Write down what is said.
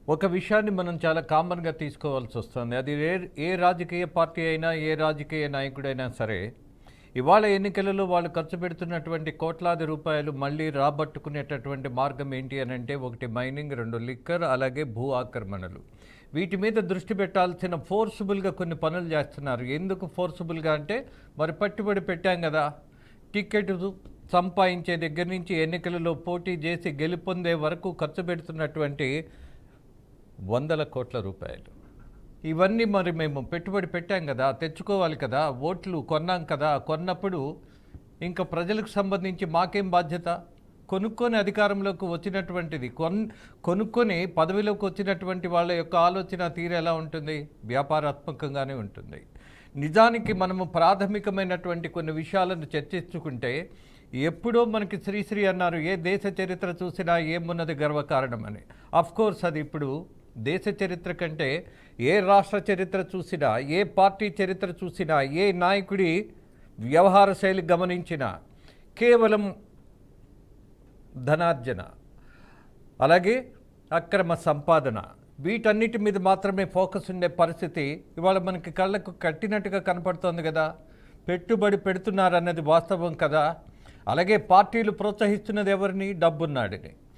ఒక విషయాన్ని మనం చాలా కామన్‌గా తీసుకోవాల్సి వస్తుంది. అది ఏ రాజకీయ పార్టీ అయినా, ఏ రాజకీయ నాయకుడైనా సరే, ఇవాళ ఎన్నికలలో వాళ్ళు ఖర్చు పెడుతున్నటువంటి కోట్లాది రూపాయలు మళ్ళీ రాబట్టుకునేటటువంటి మార్గం ఏంటి అనంటే, ఒకటి మైనింగ్, 2 లిక్కర్, అలాగే భూ ఆక్రమణలు. వీటి మీద దృష్టి పెట్టాల్సిన ఫోర్సిబుల్‌గా కొన్ని పనులు చేస్తున్నారు. ఎందుకు ఫోర్సిబుల్‌గా అంటే, మరి పెట్టుబడి పెట్టాం కదా! టికెట్ సంపాదించే దగ్గర నుంచి ఎన్నికలలో పోటీ చేసి గెలుపొందే వరకు ఖర్చు పెడుతున్నటువంటి వందల కోట్ల రూపాయలు. ఇవన్నీ మరి మేము పెట్టుబడి పెట్టాం కదా, తెచ్చుకోవాలి కదా, ఓట్లు కొన్నాం కదా, కొన్నప్పుడు ఇంకా ప్రజలకు సంబంధించి మాకేం బాధ్యత? కొనుక్కొని అధికారంలోకి వచ్చినటువంటిది కొనుక్కొని పదవిలోకి వచ్చినటువంటి వాళ్ళ యొక్క ఆలోచన తీరు ఎలా ఉంటుంది? వ్యాపారాత్మకంగానే ఉంటుంది. నిజానికి మనము ప్రాథమికమైనటువంటి కొన్ని విషయాలను చర్చించుకుంటే, ఎప్పుడో మనకి శ్రీశ్రీ అన్నారు, ఏ దేశ చరిత్ర చూసినా ఏమున్నది గర్వకారణమని. కోర్స్ అది ఇప్పుడు దేశ చరిత్ర కంటే ఏ రాష్ట్ర చరిత్ర చూసినా, ఏ పార్టీ చరిత్ర చూసినా, ఏ నాయకుడి వ్యవహార శైలి గమనించినా కేవలం ధనార్జన, అలాగే అక్రమ సంపాదన, వీటన్నిటి మీద మాత్రమే ఫోకస్ ఉండే పరిస్థితి ఇవాళ మనకి కళ్ళకు కట్టినట్టుగా కనపడుతోంది కదా. పెట్టుబడి పెడుతున్నారన్నది వాస్తవం కదా. అలాగే పార్టీలు ప్రోత్సహిస్తున్నది ఎవరిని? డబ్బున్నాడిని.